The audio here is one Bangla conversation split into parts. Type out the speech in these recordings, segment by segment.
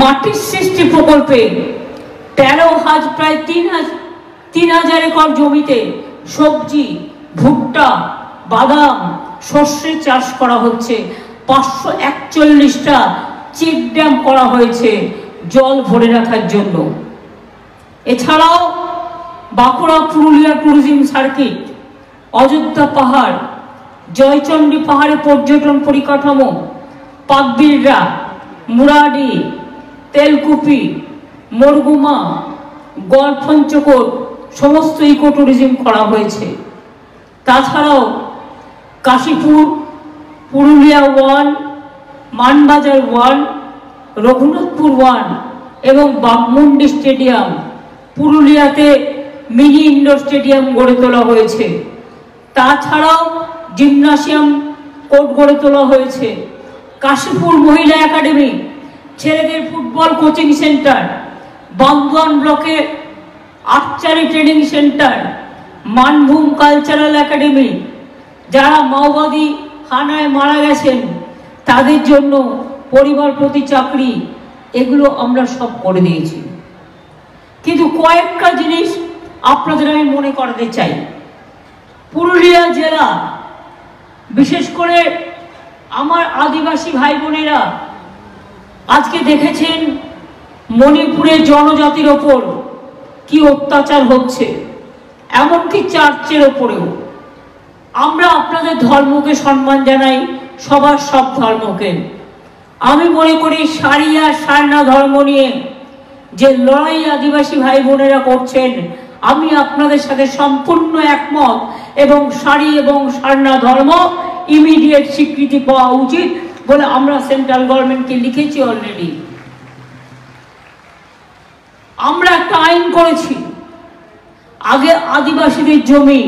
মাটির সৃষ্টি প্রকল্পে 13,000 প্রায় 3,000 একর জমিতে সবজি, ভুট্টা, বাদাম, শস্যের চাষ করা হচ্ছে। 541টা চেক ড্যাম করা হয়েছে জল ভরে রাখার জন্য। এছাড়াও বাঁকুড়া পুরুলিয়া ট্যুরিজম সার্কিট, অযোধ্যা পাহাড়, জয়চণ্ডী পাহাড়ে পর্যটন পরিকাঠামো, পাকবিড়রা, মুরাডি, তেলকুপি, মরগুমা, গড়পঞ্চকোট সমস্ত ইকো ট্যুরিজম করা হয়েছে। তাছাড়াও কাশীপুর, পুরুলিয়া 1, মানবাজার 1, রঘুনাথপুর 1 এবং বাঘমুন্ডি স্টেডিয়াম, পুরুলিয়াতে মিনি ইন্ডোর স্টেডিয়াম গড়ে তোলা হয়েছে। তাছাড়াও জিমনাসিয়াম কোর্ট গড়ে তোলা হয়েছে। কাশীপুর মহিলা একাডেমি, ছেলেদের ফুটবল কোচিং সেন্টার, বান্দোয়ান ব্লকে archery training centre, Manbhum cultural academy, যারা মাওবাদী হানায় মারা গেছেন তাদের জন্য পরিবার প্রতি চাকরি, এগুলো আমরা সব করে দিয়েছি। কিন্তু কয়েকটা জিনিস আপনাদের আমি মনে করাতে চাই। পুরুলিয়া জেলা, বিশেষ করে আমার আদিবাসী ভাই বোনেরা আজকে দেখেছেন মণিপুরের জনজাতির ওপর কি অত্যাচার হচ্ছে, এমনকি চার্চের ওপরেও। আমরা আপনাদের ধর্মকে সম্মান জানাই, সবার সব ধর্মকে। আমি মনে করি সারিয়া সারনা ধর্ম নিয়ে যে লড়াই আদিবাসী ভাই বোনেরা করছেন, আমি আপনাদের সাথে সম্পূর্ণ একমত এবং সারি এবং সারনা ধর্ম ইমিডিয়েট স্বীকৃতি পাওয়া উচিত বলে আমরা সেন্ট্রাল গভর্নমেন্টকে লিখেছি অলরেডি। আমরা একটা আইন করেছি, আগে আদিবাসীদের জমি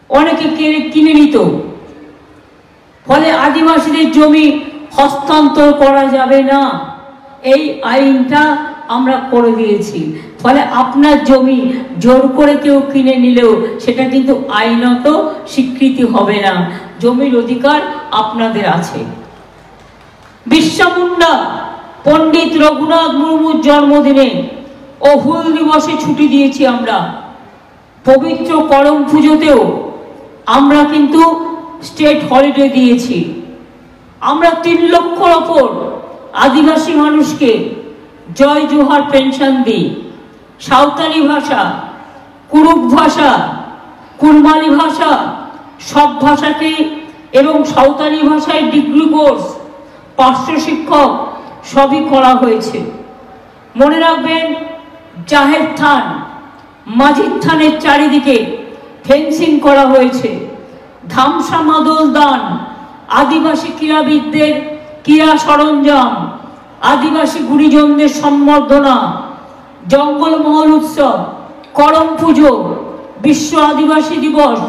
অনেকে কিনে নিত, ফলে আদিবাসীদের জমি হস্তান্তর করা যাবে না, এই আইনটা আমরা করে দিয়েছি। ফলে আপনার জমি জোর করে কেউ কিনে নিলেও সেটা কিন্তু আইনত স্বীকৃতি হবে না, জমির অধিকার আপনাদের আছে। বিরসা মুন্ডা পণ্ডিত রঘুনাথ মুর্মুর জন্মদিনে ও হুল দিবসে ছুটি দিয়েছি আমরা। পবিত্র করম পুজোতেও আমরা কিন্তু স্টেট হলিডে দিয়েছি। আমরা 3 লক্ষর ওপর আদিবাসী মানুষকে জয় জোহার পেনশন দিই। সাঁওতালি ভাষা, কুরুক ভাষা, কুরমালি ভাষা, সব ভাষাকে এবং সাঁওতালি ভাষায় ডিগ্রি কোর্স, পার্শ্ব শিক্ষক সবই করা হয়েছে। মনে রাখবেন, জাহের থান, মাঝির থানের চারিদিকে ফেন্সিং করা হয়েছে। ধামসা মাদল দান, আদিবাসী ক্রীড়াবিদদের ক্রীড়া সরঞ্জাম, আদিবাসী গুণীজনদের সম্বর্ধনা, জঙ্গল মহল উৎসব, করম পুজো, বিশ্ব আদিবাসী দিবস,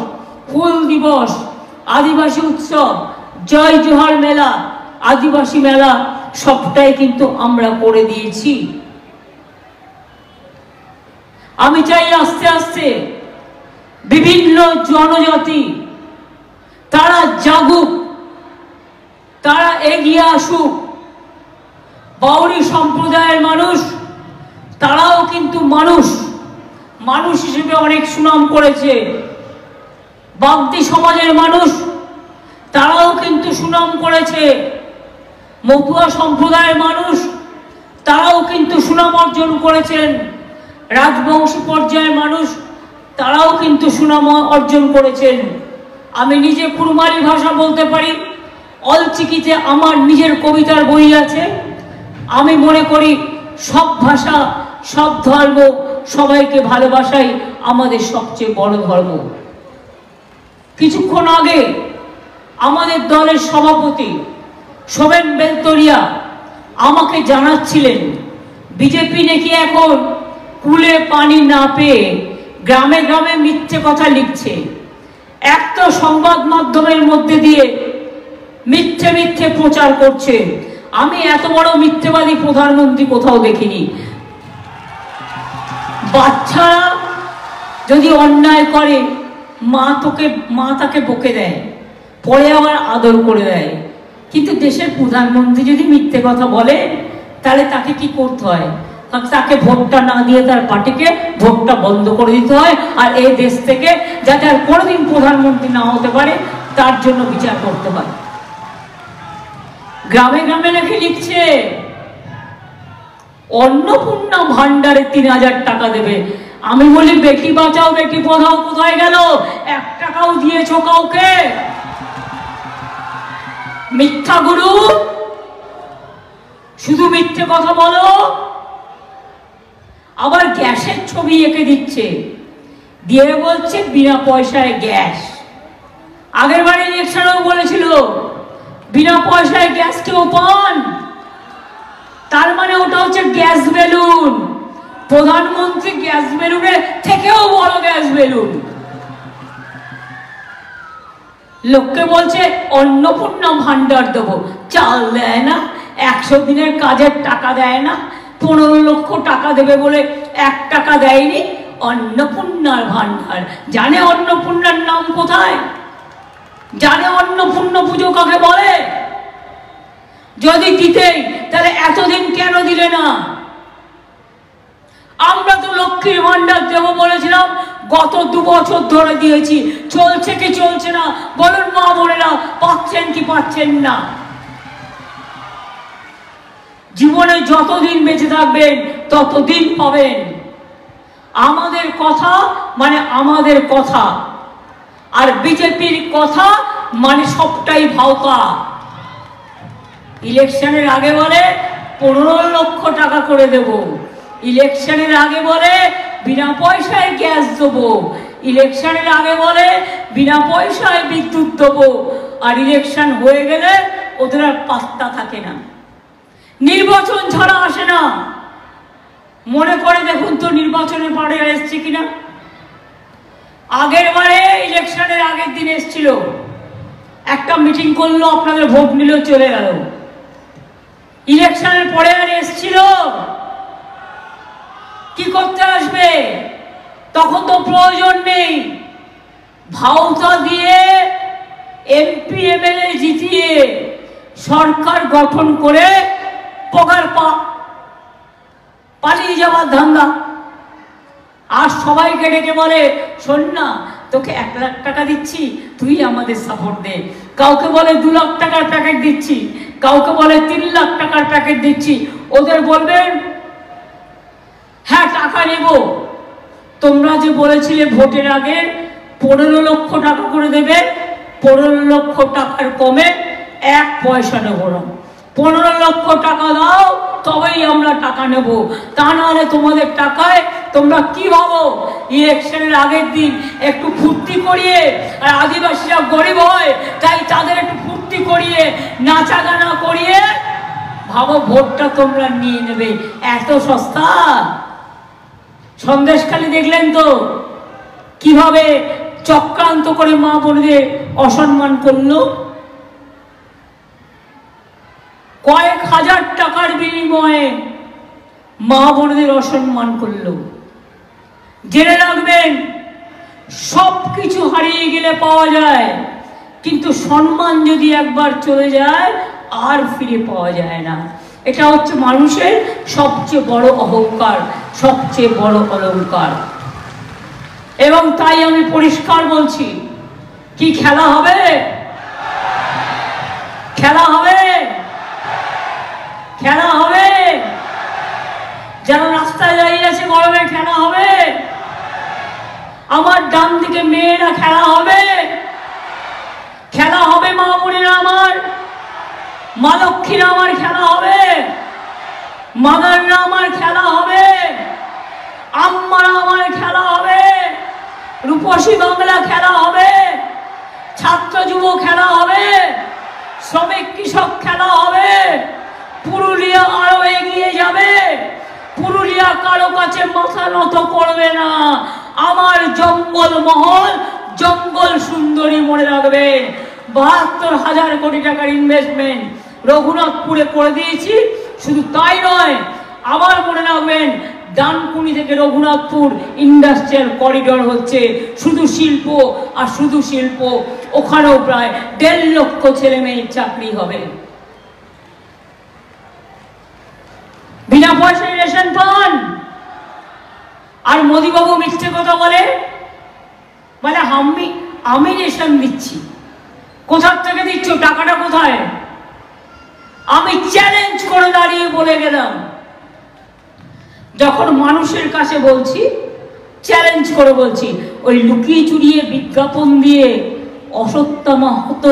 হুল দিবস, আদিবাসী উৎসব, জয় জোহার মেলা, আদিবাসী মেলা সবটাই কিন্তু আমরা করে দিয়েছি। আমি চাই আস্তে আস্তে বিভিন্ন জনজাতি তারা জাগুক, তারা এগিয়ে আসুক। বাউরি সম্প্রদায়ের মানুষ, তারাও কিন্তু মানুষ হিসেবে অনেক সুনাম করেছে। বাগদি সমাজের মানুষ, তারাও কিন্তু সুনাম করেছে। মতুয়া সম্প্রদায়ের মানুষ, তারাও কিন্তু সুনাম অর্জন করেছেন। রাজবংশী পর্যায়ের মানুষ, তারাও কিন্তু সুনাম অর্জন করেছেন। আমি নিজে কুরমালি ভাষা বলতে পারি, অলচিকিতে আমার নিজের কবিতার বই আছে। আমি মনে করি সব ভাষা, সব ধর্ম, সবাইকে ভালোবাসাই আমাদের সবচেয়ে বড় ধর্ম। কিছুক্ষণ আগে আমাদের দলের সভাপতি সোমেন বেলতরিয়া আমাকে জানাচ্ছিলেন বিজেপি নাকি এখন কুলে পানি না পেয়ে গ্রামে গ্রামে মিথ্যে কথা লিখছে। একটা সংবাদ মাধ্যমের মধ্যে দিয়ে মিথ্যে মিথ্যে প্রচার করছে। আমি এত বড় মিথ্যেবাদী প্রধানমন্ত্রী কোথাও দেখিনি। বাচ্চারা যদি অন্যায় করে মা তাকে বকে দেয়, পরে আবার আদর করে দেয়। কিন্তু দেশের প্রধানমন্ত্রী যদি মিথ্যে কথা বলে তাহলে তাকে কি করতে হয়? তাকে ভোটটা না দিয়ে তার পার্টিকে ভোটটা বন্ধ করে দিতে হয়, আর এই দেশ থেকে যাতে আর কোনোদিন প্রধানমন্ত্রী না হতে পারে তার জন্য বিচার করতে হয়। গ্রামে গ্রামে নাকি লিখছে অন্নপূর্ণা ভান্ডারে 3000 টাকা দেবে। আমি বলি বেটি বাঁচাও বেটি পড়াও কোথায় গেল? 1 টাকাও দিয়েছো কাউকে? মিথ্যা গুরু, শুধু মিথ্যে কথা বলো। আবার গ্যাসের ছবি এঁকে দিচ্ছে, দিয়ে বলছে বিনা পয়সায় গ্যাস। আগের বারে ইলেকশনেও বলেছিল বিনা পয়সায় গ্যাস কেউ পান, তার মানে ওটা হচ্ছে গ্যাস বেলুন। প্রধানমন্ত্রী গ্যাস বেলুনের থেকেও বড় গ্যাস বেলুন। লোককে বলছে অন্নপূর্ণা ভান্ডার দেবো, চাল দেয় না, 100 দিনের কাজের টাকা দেয় না, 15 লক্ষ টাকা দেবে বলে 1 টাকা দেয়নি। অন্নপূর্ণার ভান্ডার, জানে অন্নপূর্ণার নাম কোথায়? জানে অন্নপূর্ণা পুজো কাকে বলে? যদি দিতেই তাহলে এতদিন কেন দিলে না? আমরা তো লক্ষ্মীর ভান্ডার দেব বলেছিলাম, গত 2 বছর ধরে দিয়েছি, চলছে কি চলছে না বলুন মা বোনেরা, পাচ্ছেন কি পাচ্ছেন না? জীবনে যতদিন বেঁচে থাকবেন ততদিন পাবেন। আমাদের কথা মানে আমাদের কথা, আর বিজেপির কথা মানে সবটাই ভাওতা। ইলেকশনের আগে বলে 15 লক্ষ টাকা করে দেব, ইলেকশনের আগে বলে বিনা পয়সায় গ্যাস দেবো, ইলেকশনের আগে বলে বিনা পয়সায় বিদ্যুৎ দেবো, আর ইলেকশন হয়ে গেলে ওদের আর পাত্তা থাকে না। নির্বাচন ছাড়া আসে না। মনে করে দেখুন তো নির্বাচনের পরে এসছে কিনা। আগের বারে ইলেকশনের আগের দিন এসছিল, একটা মিটিং করলো, আপনাদের ভোট নিল, চলে গেল। ইলেকশনের পরে আর এসছিল? কি করতে আসবে? তখন তো প্রয়োজন নেই। ভাওতা দিয়ে এমপি এমএলএ জিতিয়ে সরকার গঠন করে পগার পালিয়ে যাওয়ার ধান্দা। আর সবাইকে ডেকে বলে শোন না, তোকে 1 লাখ টাকা দিচ্ছি, তুই আমাদের সাপোর্ট দে। কাউকে বলে 2 লাখ টাকার প্যাকেট দিচ্ছি, কাউকে বলে 3 লাখ টাকার প্যাকেট দিচ্ছি। ওদের বলবেন হ্যাঁ টাকা নেব, তোমরা যে বলেছিলে ভোটের আগে 15 লক্ষ টাকা করে দেবে, 15 লক্ষ টাকার কমে 1 পয়সা নেব না। 15 লক্ষ টাকা দাও তবেই আমরা টাকা নেব, তা নাহলে তোমাদের টাকায় তোমরা কি ভাবো? ইলেকশনের আগের দিন একটু ফুর্তি করিয়ে, আর আদিবাসীরা গরিব হয় তাই তাদের একটু ফুর্তি করিয়ে নাচা গানা করিয়ে ভাবো ভোটটা তোমরা নিয়ে নেবে। এত সস্তা। সন্দেশখালি দেখলেন তো কিভাবে চক্রান্ত করে মা বোনদের অসম্মান করলো। কয়েক হাজার টাকার বিনিময়ে মা বোনদের অসম্মান করলো। জেনে রাখবেন, সবকিছু হারিয়ে গেলে পাওয়া যায়, কিন্তু সম্মান যদি একবার চলে যায় আর ফিরে পাওয়া যায় না। এটা হচ্ছে মানুষের সবচেয়ে বড় অহংকার, সবচেয়ে বড় অলংকার। এবং তাই আমি পরিষ্কার বলছি, কি খেলা হবে? খেলা হবে, খেলা হবে। যারা রাস্তায় দাঁড়িয়ে আছে গরমে খেলা হবে। আমার ডান দিকে মেয়েরা খেলা হবে, খেলা হবে মা বোনেরা আমার, মা লক্ষ্মীরা আমার খেলা হবে, মাদাররা আমার খেলা হবে, আম্মারা আমার খেলা হবে, রূপসী বাংলা খেলা হবে, ছাত্র যুব খেলা হবে, শ্রমিক কৃষক খেলা হবে। পুরুলিয়া আরো এগিয়ে যাবে, পুরুলিয়া কারো কাছে মাথা নত করবে না। আমার জঙ্গল মহল, জঙ্গল সুন্দরী মনে রাখবে। 72,000 কোটি টাকার ইনভেস্টমেন্ট রঘুনাথপুরে করে দিয়েছি। শুধু তাই নয়, আবার মনে রাখবেন ডানকুনি থেকে রঘুনাথপুর ইন্ডাস্ট্রিয়াল করিডোর হচ্ছে। শুধু শিল্প আর শুধু শিল্প, ওখানেও প্রায় 1.5 লক্ষ ছেলে মেয়ের চাকরি হবে। রেশন পান। আর মোদিবাবু মিথ্যে কথা বলে আমি রেশন দিচ্ছি। কোথার থেকে দিচ্ছ? টাকাটা কোথায়? আমি চ্যালেঞ্জ করে দাঁড়িয়ে বলে গেলাম, যখন মানুষের কাছে বলছি, চ্যালেঞ্জ করে বলছি, ওই লুকিয়ে চুরিয়ে বিজ্ঞাপন দিয়ে অসত্যাহত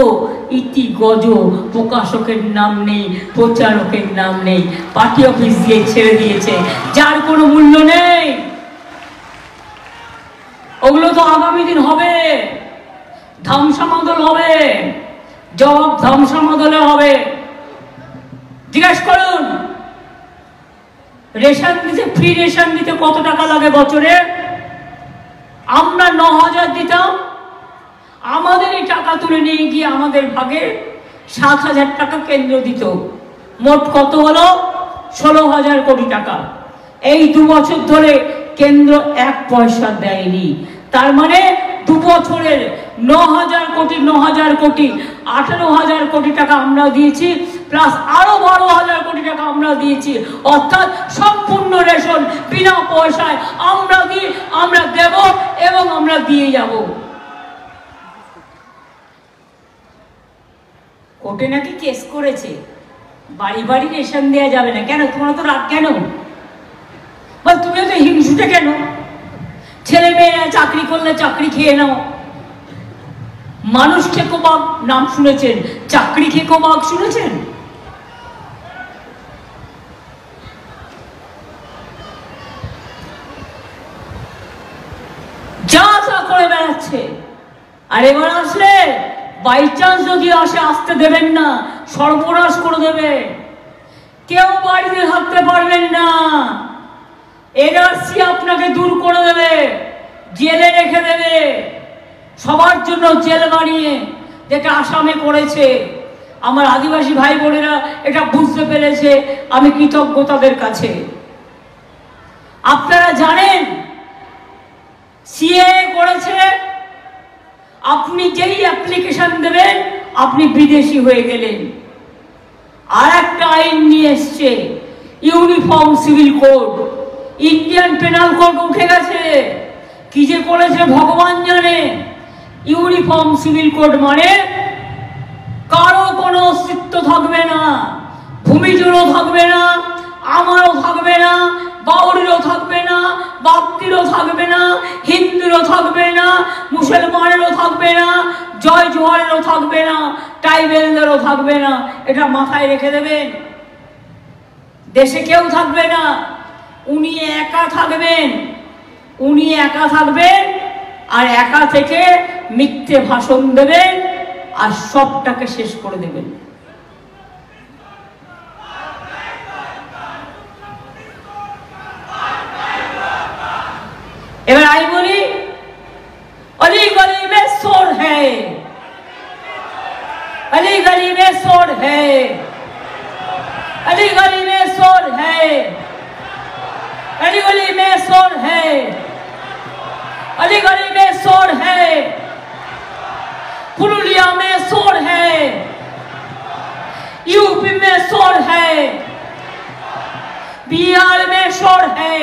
ইতি গজ প্রকাশকের নাম নেই, প্রচারকের নাম নেই, পার্টি অফিস দিয়ে ছেড়ে দিয়েছে, যার কোনো মূল্য নেই। ওগুলো তো আগামী দিন হবে, ধামসামাদল হবে, জবাব ধামসামাদলে হবে। জিজ্ঞাসা করুন, রেশন দিতে, ফ্রি রেশন দিতে কত টাকা লাগে বছরে? আমরা 9,000 দিতাম, আমাদের এই টাকা তুলে নিয়ে গিয়ে আমাদের ভাগে 7,000 টাকা কেন্দ্র দিত। মোট কত হলো? 16,000 কোটি টাকা। এই 2 বছর ধরে কেন্দ্র 1 পয়সা দেয়নি। তার মানে 2 বছরের 9,000 কোটি 18,000 কোটি টাকা আমরা দিয়েছি, প্লাস আরো 12,000 কোটি টাকা আমরা দিয়েছি। অর্থাৎ সম্পূর্ণ রেশন বিনা পয়সায় আমরা দেব এবং আমরা দিয়ে যাব। কোর্টে নাকি কেস করেছে, বাড়ি বাড়ি রেশন দেওয়া যাবে না। কেন? তোমার তো রাগ কেন? তুমিও তো হিংসুটে কেন? ছেলে মেয়েরা চাকরি করলে চাকরি খেয়ে নাও। মানুষ খেকো বাঘ নাম শুনেছেন, চাকরি খেকো বাঘ শুনেছেন? যা তা করে বেড়াচ্ছে। আর এবার আসলে বাই চান্স যদি আসতে দেবেন না, সর্বনাশ করে দেবে। কেউ বাড়িতে থাকতে পারবেন না। এনআরসি আপনাকে দূর করে দেবে, জেলে রেখে দেবে, সবার জন্য জেল বানিয়ে, যেটা আসামে করেছে। আমার আদিবাসী ভাই বোনেরা এটা বুঝতে পেরেছে, আমি কৃতজ্ঞ তাদের কাছে। আপনারা জানেন সিএ করেছে, আপনি যেই অ্যাপ্লিকেশন দেবেন আপনি বিদেশি হয়ে গেলেন। আর একটা আইন নিয়ে এসছে, uniform civil code. Indian penal code উঠে গেছে। কি যে করেছে ভগবান জানে। ইউনিফর্ম সিভিল কোড মানে কারো কোনো অস্তিত্ব থাকবে না, ভূমিজনও থাকবে না, আমারও থাকবে না, বাউরিরও থাকবে না, বাপ্তিরও থাকবে না, হিন্দুরও থাকবে না, মুসলমানেরও থাকবে না, জয় জোহারেরও থাকবে না, ট্রাইবেলদেরও থাকবে না। এটা মাথায় রেখে দেবেন। দেশে কেউ থাকবে না, উনি একা থাকবেন। উনি একা থাকবেন আর একা থেকে মিথ্যে ভাষণ দেবেন আর সবটাকে শেষ করে দেবেন। এবার আমি বলি, अली गली में शोर है, अली गली में शोर है, अली गली में शोर है, अली गली में शोर है, अली गली में शोर है, पुरुलिया में शोर है, यूपी में शोर है, बिहार में शोर है,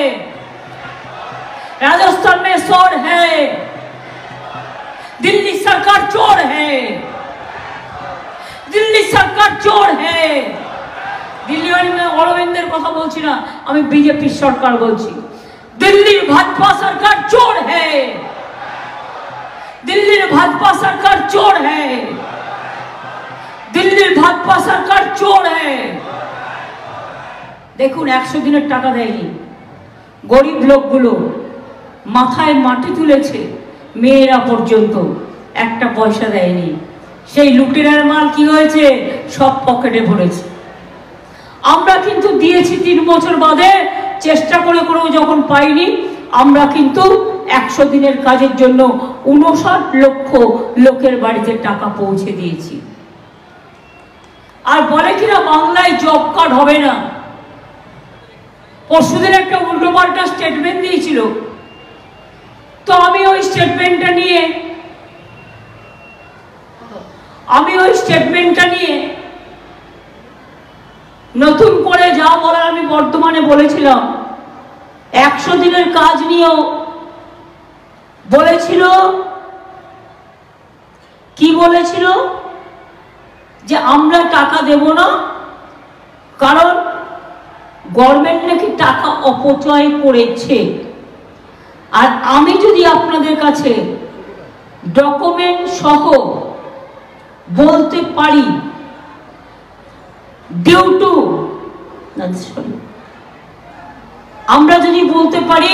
राजस्थान में शोर है, दिल्ली सरकार चोर है, दिल्ली सरकार चोर है। दिल्ली में अरविंदेर कथा बोलছি না, আমি বিজেপি সরকার বলছি। दिल्ली भाजपा सरकार चोर है, दिल्ली भाजपा सरकार चोर है, दिल्ली भाजपा सरकार चोर है। দেখুন 100 দিনের টাকা দেয়নি, গরিব লোকগুলো মাথায় মাটি তুলেছে, মেয়েরা পর্যন্ত একটা পয়সা দেয়নি। সেই লুটেরার মাল কি হয়েছে? সব পকেটে ভরেছে। আমরা কিন্তু দিয়েছি 3 বছর বাদে, চেষ্টা করে করেও যখন পাইনি, আমরা কিন্তু 100 দিনের কাজের জন্য 59 লক্ষ লোকের বাড়িতে টাকা পৌঁছে দিয়েছি। আর বলে কিনা বাংলায় জব কার্ড হবে না। পরশুদিন একটা উল্টোপাল্টা স্টেটমেন্ট দিয়েছিল, তো আমি ওই স্টেটমেন্টটা নিয়ে নতুন করে যা বলার আমি বর্তমানে বলেছিলাম, 100 দিনের কাজ নিয়েও বলেছিল, কি বলেছিল যে আমরা টাকা দেব না, কারণ গভর্নমেন্ট নাকি টাকা অপচয় করেছে। আর আমি যদি আপনাদের কাছে ডকুমেন্ট সহ বলতে পারি, ডিউ টু আমরা যদি বলতে পারি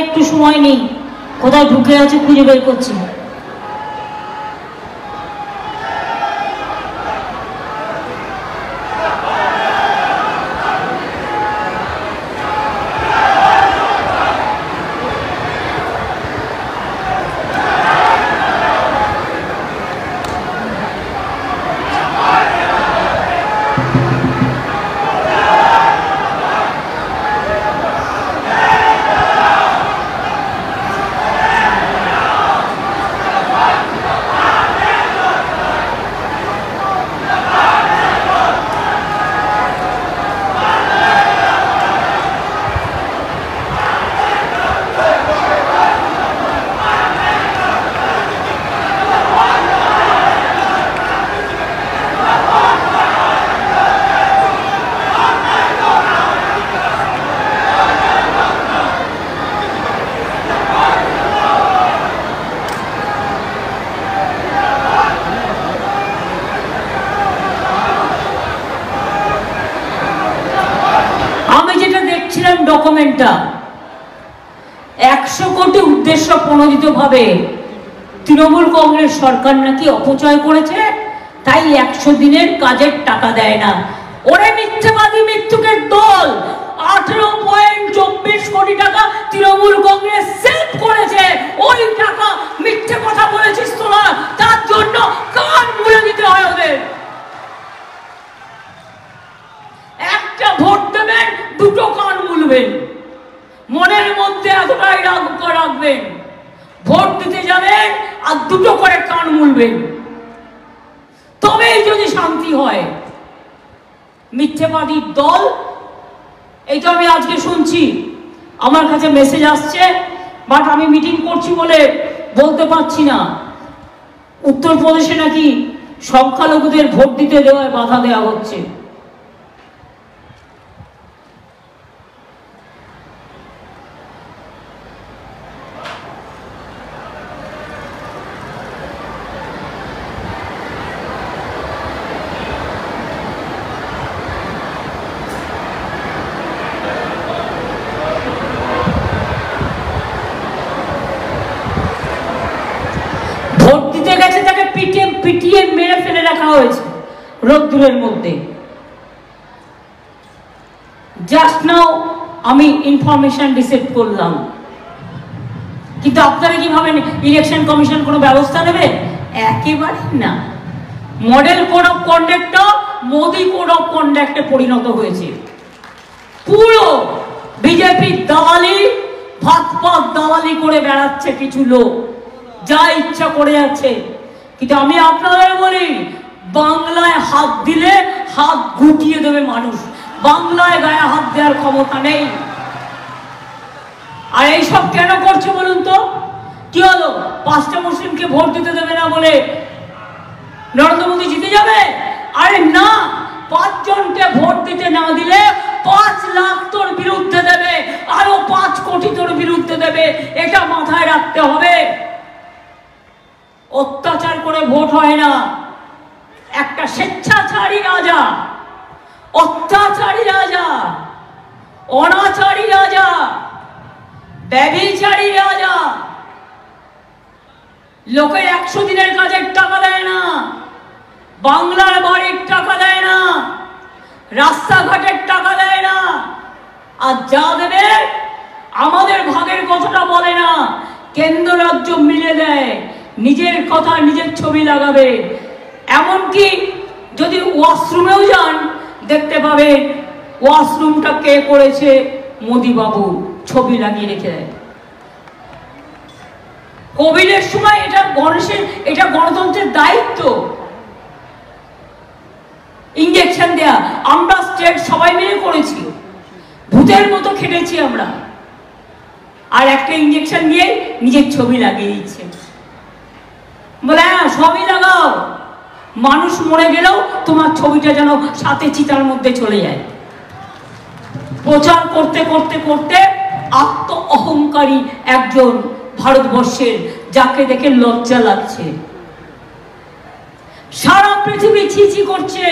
একটু সময় নেই, কোথায় ঢুকে আছে খুঁজে বের করছি। ডকুমেন্টটা 100 কোটি উদ্দেশ্য প্রণোদিত ভাবে তৃণমূল কংগ্রেস সরকার নাকি অপচয় করেছে, তাই 100 দিনের কাজের টাকা দেয় না। ওরে মিথ্যাবাদী মৃত্যুকের দল, 18.24 কোটি টাকা তৃণমূল কংগ্রেস সেভ করেছে। ওই টাকা মিথ্যে কথা বলেছিস তোরা, তার জন্য কান মুলে দিতে হয় ওদের। একটা ভোট দেবেন, দুটো কান মুলবেন, মনের মধ্যে এতটাই রাখবেন। ভোট দিতে যাবেন আর দুটো করে কান মুলবেন, তবেই যদি শান্তি হয়। মিথ্যেবাদী দল, এইটা আমি আজকে শুনছি, আমার কাছে মেসেজ আসছে, বাট আমি মিটিং করছি বলে বলতে পারছি না। উত্তরপ্রদেশে নাকি সংখ্যালঘুদের ভোট দিতে দেওয়ায় বাধা দেওয়া হচ্ছে। পিটিয়ে মেরে ফেলে রাখা হয়েছে রোদ্দুরের মধ্যে। জাস্ট নাও আমি ইনফরমেশন রিসিভ করলাম। কিন্তু আপনারা কি ভাবেন ইলেকশন কমিশন কোনো ব্যবস্থা নেবে? একেবারে না। Model code of conduct Modi code of কন্ডাক্টে পরিণত হয়েছে। পুরো বিজেপি দালালি, ভাতপাত দালালি করে বেড়াচ্ছে কিছু লোক, যা ইচ্ছা করে যাচ্ছে। কিন্তু আমি আপনাদের বলি, বাংলায় হাত দিলে হাত গুটিয়ে দেবে মানুষ, বাংলায় গায়ে হাত দেওয়ার ক্ষমতা নেই। আর এইসব কেন করছে বলুন তো? কি হলো, 5টা মুসলিমকে ভোট দিতে দেবে না বলে নরেন্দ্র মোদী জিতে যাবে? আরে না, 5 জনকে ভোট দিতে না দিলে 5 লাখ তোর বিরুদ্ধে দেবে, আরো 5 কোটি তোর বিরুদ্ধে দেবে। এটা মাথায় রাখতে হবে। অত্যাচার করে ভোট হয় না। একটা স্বেচ্ছাচারী রাজা, অত্যাচারী রাজা, অনাচারী রাজা, ব্যভিচারী রাজা লোকের 100 দিনের কাজের টাকা দেয় না, বাংলার বাড়ির টাকা দেয় না, রাস্তাঘাটের টাকা দেয় না, আর যা দেবে আমাদের ভাগের কথাটা বলে না, কেন্দ্র রাজ্য মিলে দেয়, নিজের কথা নিজের ছবি লাগাবে। এমনকি যদি ওয়াশরুমেও যান দেখতে পাবেন ওয়াশরুমটা কে করেছে, মোদি বাবু ছবি লাগিয়ে রেখে দেয়। কোভিডের সময় এটা গণতন্ত্রের দায়িত্ব, ইঞ্জেকশন দেয়া আমরা স্টেট সবাই মিলে করেছি, ভূতের মতো খেটেছি আমরা, আর একটা ইঞ্জেকশন দিয়ে নিজের ছবি লাগিয়ে দিচ্ছে, বলে হ্যাঁ সবই লাগাও, মানুষ মরে গেলেও তোমার ছবিটা যেন সাথে চিতার মধ্যে চলে যায়। প্রচার করতে করতে করতে আত্ম অহংকারী একজন ভারতবর্ষের, যাকে দেখে লজ্জা লাগছে। সারা পৃথিবী ছিছি করছে।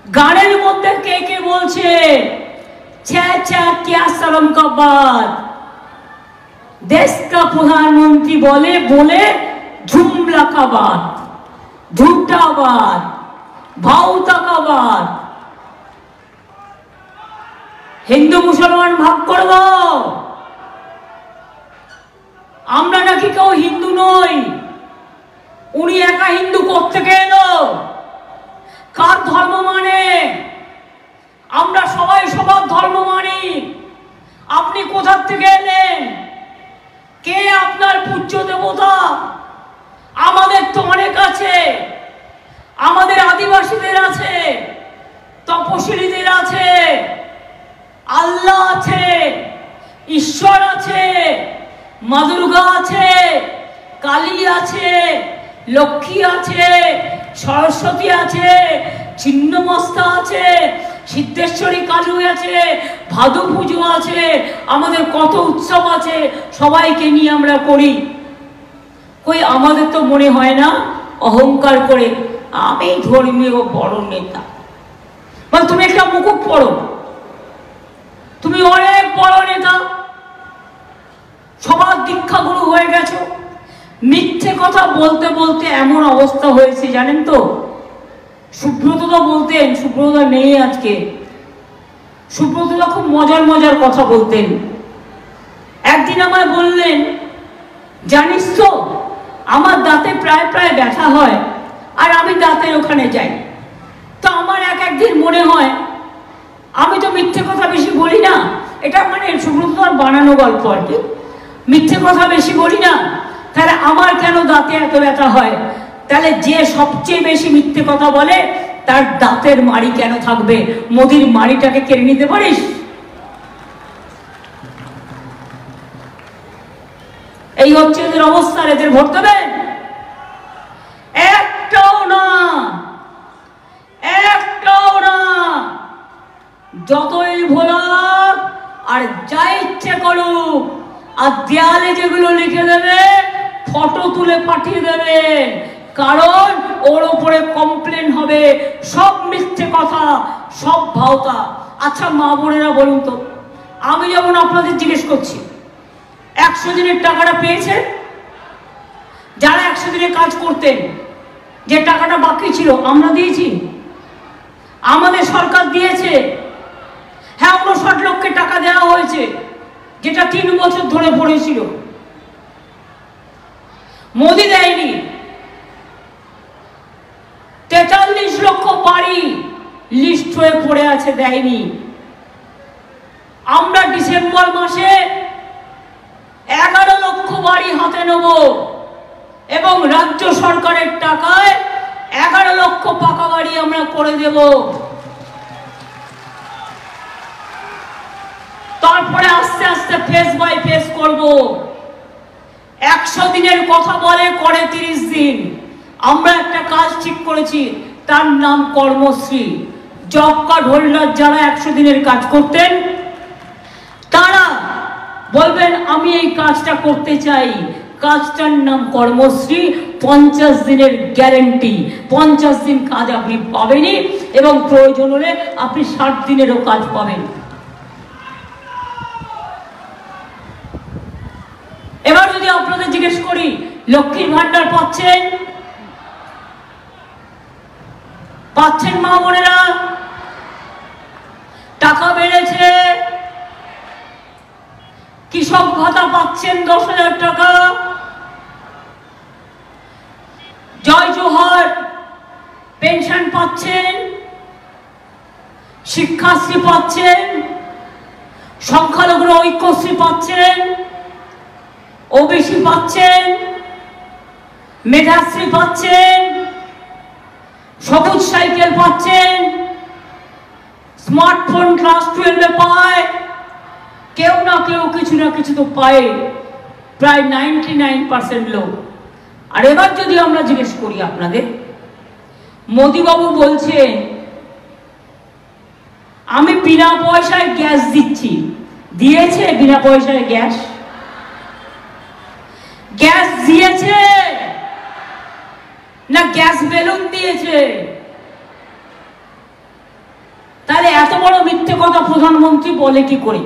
গানের মধ্যে কে কে বলছে ছ্যা ছ্যা ক্যা শরম কা বাত, দেশ কা প্রধানমন্ত্রী বলে বলে ঝুমলা কা বাত, ঝুটা বাত, ভাউতা কা বাত। হিন্দু মুসলমান ভাগ করব, আমরা নাকি কেউ হিন্দু নই। উনি একা হিন্দু কোত্থেকে এলো, কার ধর্ম মানে? আমরা সবাই সবার ধর্ম মানি। আপনি কোথা থেকে এলেন? কে আপনার পূজ্য দেবতা? আমাদের তো অনেক আছে, আমাদের আদিবাসীদের আছে, তপশিলীদের আছে, আল্লাহ আছে, ঈশ্বর আছে, মা দুর্গা আছে, কালী আছে, লক্ষ্মী আছে, সরস্বতী আছে, ছিন্নমস্তা আছে, সিদ্ধেশ্বরী কালী আছে, ভাদু পুজো আছে, আমাদের কত উৎসব আছে, সবাইকে নিয়ে আমরা করি। কই আমাদের তো মনে হয় না অহংকার করে আমি ধর্মীয় বড় নেতা। বল তুমি একটা মুকুট পড়ো, তুমি অনেক বড় নেতা, সবার দীক্ষাগুরু হয়ে গেছো। মিথ্যে কথা বলতে বলতে এমন অবস্থা হয়েছে জানেন তো, সুব্রতদা বলতেন, সুব্রতদা নেই আজকে, সুব্রতদা খুব মজার মজার কথা বলতেন। একদিন আমায় বললেন, জানিস তো আমার দাঁতে প্রায় প্রায় ব্যথা হয়, আর আমি দাঁতের ওখানে যাই। তো আমার একদিন মনে হয় আমি তো মিথ্যে কথা বেশি বলি না, এটা মানে সুব্রতদার বানানো গল্প আর কি, মিথ্যে কথা বেশি বলি না, তাহলে আমার কেন দাঁতে এত ব্যথা হয়? তাহলে যে সবচেয়ে বেশি মিথ্যে কথা বলে তার দাঁতের মাড়ি কেন থাকবে? মোদির মাড়িটাকে কেড়ে নিতে পারিস? এই হচ্ছে এদের অবস্থা। এদের ভোট দেবেন? একটাও না, একটাও না। যতই ভোলাক আর যা ইচ্ছে করুক, আর দেয়ালে যেগুলো লিখে দেবে ফটো তুলে পাঠিয়ে দেবেন, কারণ ওর উপরে কমপ্লেন হবে, সব মিথ্যে কথা, সব ভাওতা। আচ্ছা মা বোনেরা বলুন তো, আমি যেমন আপনাদের জিজ্ঞেস করছি, 100 দিনের টাকাটা পেয়েছেন? যারা 100 দিনে কাজ করতেন, যে টাকাটা বাকি ছিল আমরা দিয়েছি, আমাদের সরকার দিয়েছে। হ্যাঁ 59 লক্ষের টাকা দেওয়া হয়েছে, যেটা 3 বছর ধরে পড়েছিল। মোদি দেয়নি। 43 লক্ষ বাড়ি লিস্ট হয়ে পড়ে আছে, দেয়নি। আমরা ডিসেম্বর মাসে 11 লক্ষ বাড়ি হাতে নেব, এবং রাজ্য সরকারের টাকায় 11 লক্ষ পাকা বাড়ি আমরা করে দেব। তারপরে আস্তে আস্তে ফেস বাই ফেস করব। 100 দিনের কথা বলে, করে 30 দিন। আমরা একটা কাজ ঠিক করেছি, তার নাম কর্মশ্রী। জব কার্ড হোল্ডার যারা 100 দিনের কাজ করতেন, তারা বলবেন আমি এই কাজটা করতে চাই, কাজটার নাম কর্মশ্রী। 50 দিনের গ্যারেন্টি, 50 দিন কাজ আপনি পাবেনই, এবং প্রয়োজন হলে আপনি 60 দিনেরও কাজ পাবেন। এবার যদি আপনাদের জিজ্ঞেস করি, লক্ষ্মীর ভান্ডার পাচ্ছেন? পাচ্ছেন মা বোনেরা? টাকা বেড়েছে, কৃষক ভাতা পাচ্ছেন 10,000 টাকা, জয় জোহার পেনশন পাচ্ছেন, শিক্ষাশ্রী পাচ্ছেন, সংখ্যালঘু ঐক্যশ্রী পাচ্ছেন, ওবিসি পাচ্ছেন, মেধাশ্রী পাচ্ছেন, সবুজ সাইকেল পাচ্ছেন, স্মার্টফোন ক্লাস 12 পায়, কেউ না কেউ কিছু না কিছু তো পায়, প্রায় 99% লোক। আর এবার যদি আমরা জিজ্ঞেস করি আপনাদের, মোদিবাবু বলছেন আমি বিনা পয়সায় গ্যাস দিচ্ছি, দিয়েছে বিনা পয়সায় গ্যাস? গ্যাস দিয়েছে না গ্যাস বেলুন দিয়েছে? তাহলে এত বড় মিথ্যে কথা প্রধানমন্ত্রী বলে কি করে?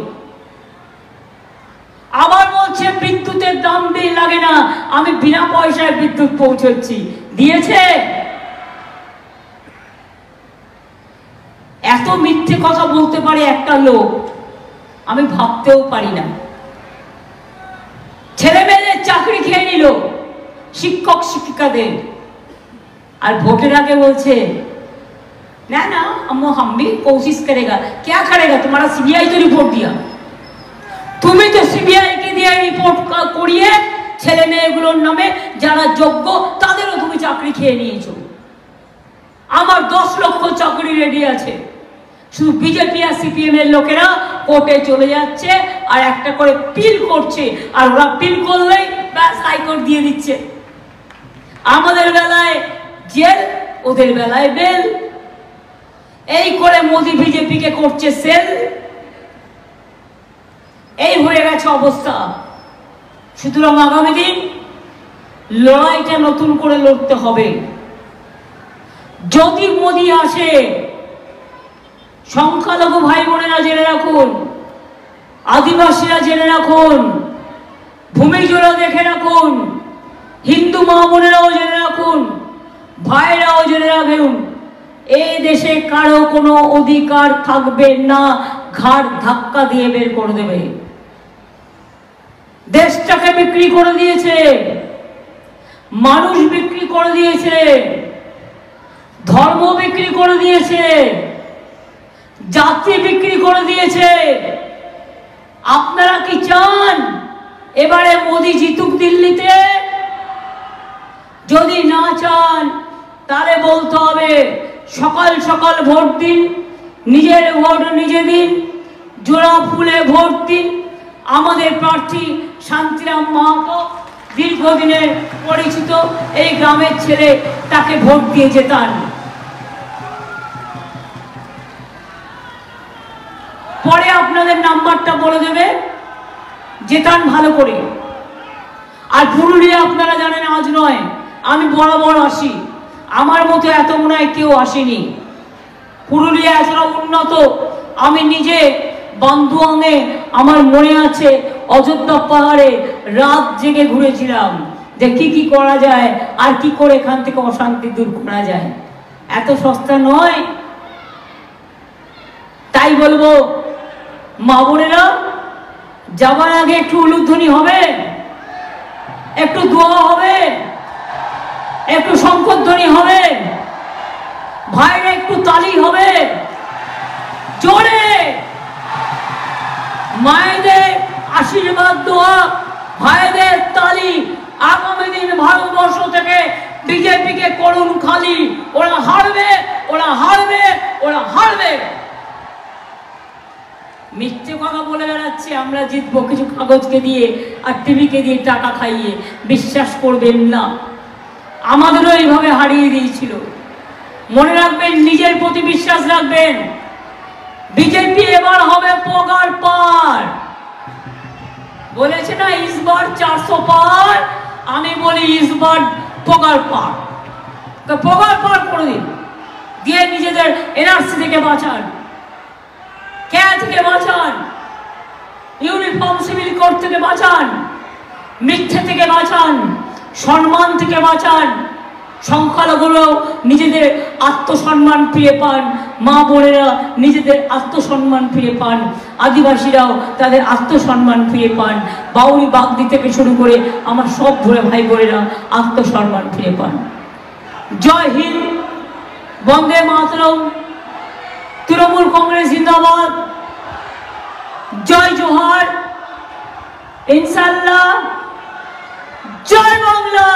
আবার বলছে বিদ্যুতের দাম দিয়ে লাগে না, আমি বিনা পয়সায় বিদ্যুৎ পৌঁছচ্ছি, দিয়েছে? এত মিথ্যে কথা বলতে পারে একটা লোক, আমি ভাবতেও পারি না। ছেলে মেয়েদের চাকরি খেয়ে নিল, শিক্ষক শিক্ষিকাদের, আর ভোটের আগে বলছে না না हम भी कोशिश करेगा। क्या करेगा? तुम्हारा सीबीआई तो रिपोर्ट दिया, তুমি তো সিবিআই কে দিয়ে রিপোর্ট করিয়ে ছেলে মেয়েগুলোর নামে যারা যোগ্য তাদেরও তুমি চাকরি খেয়ে নিয়েছো। আমার 10 লক্ষ চাকরি রেডি আছে, শুধু বিজেপি আর সিপিএম এর লোকেরা কোর্টে চলে যাচ্ছে আর একটা করে পিল করছে, আর ওরা পিল করলেই ব্যাস হাইকোর্ট দিয়ে দিচ্ছে। আমাদের বেলায় জেল, ওদের বেলায় বেল, এই করে মোদি বিজেপি কে করছে সেল। এই হয়ে গেছে অবস্থা। সুতরাং আগামী দিন লড়াইটা নতুন করে লড়তে হবে। যদি মোদি আসে, সংখ্যালঘু ভাই বোনেরা জেনে রাখুন, আদিবাসীরা জেনে রাখুন, ভূমিজরা দেখে রাখুন, হিন্দু মা বোনেরাও জেনে রাখুন, ভাইরাও জেনে রাখুন, এই দেশে কারো কোনো অধিকার থাকবে না, ঘাড় ধাক্কা দিয়ে বের করে দেবে। দেশটাকে বিক্রি করে দিয়েছে, মানুষ বিক্রি করে দিয়েছে, ধর্ম বিক্রি করে দিয়েছে, জাতি বিক্রি করে দিয়েছে। আপনারা কি চান এবারে মোদি জিতুক দিল্লিতে? যদি না চান তাহলে বলতে হবে সকাল সকাল ভোট দিন, নিজের ভোট নিজে দিন, জোড়া ফুলে ভোট দিন। আমাদের প্রার্থী শান্তিরাম মাহাতো দীর্ঘদিনের পরিচিত এই গ্রামের ছেলে, তাকে ভোট দিয়ে জেতান। পরে আপনাদের নাম্বারটা বলে দেবে, জেতান ভালো করে। আর পুরুলিয়া আপনারা জানেন আজ নয়, আমি বরাবর আসি, আমার মতো এত মনে হয় কেউ আসেনি। পুরুলিয়া এতটা উন্নত, আমি নিজে বান্দুয়াঙে, আমার মনে আছে অযোধ্যা পাহাড়ে রাত জেগে ঘুরেছিলাম যে কি কি করা যায় আর কি করে এখান থেকে অশান্তি দূর করা যায়। এত সস্তা নয়। তাই বলবো মা বোনেরা, যাবার আগে একটু উলুধ্বনি হবে, একটু দোয়া হবে, একটু শঙ্করধ্বনি হবে, ভাইরা একটু তালি হবে জোরে। মায়েদের আশীর্বাদ দোয়া, ভাইদের তালি। আগামী দিন ভারতবর্ষ থেকে বিজেপিকে করুন খালি। ওরা হারবে, ওরা হারবে, ওরা হারবে। মিথ্যে কথা বলে বেড়াচ্ছে আমরা জিতবো কিছু কাগজকে দিয়ে আর টিভিকে দিয়ে টাকা খাইয়ে। বিশ্বাস করবেন না, আমাদেরও এইভাবে হারিয়ে দিয়েছিল। মনে রাখবেন, নিজের প্রতি বিশ্বাস রাখবেন। বিজেপি এবার হবে পগার পার। বলেছে না ইসবার 400 পার, আমি বলি ইসবার পগার পার। তো পগার পার করে দিন, দিয়ে নিজেদের এনআরসি থেকে বাঁচান, ক্যা থেকে বাঁচান, ইউনিফর্ম সিভিল কোড থেকে বাঁচান, মিথ্যে থেকে বাঁচান, সম্মান থেকে বাঁচান, সংখ্যালঘুরাও নিজেদের আত্মসম্মান ফিরে পান, মা বোনেরা নিজেদের আত্মসম্মান ফিরে পান, আদিবাসীরাও তাদের আত্মসম্মান ফিরে পান, বাউরি বাগদি থেকে শুরু করে আমার সব ভাই বোনেরা আত্মসম্মান ফিরে পান। জয় হিন্দ, বন্দে মাতরম, তৃণমূল কংগ্রেস জিন্দাবাদ, জয় জোহার, ইনশাআল্লাহ, জয় বাংলা।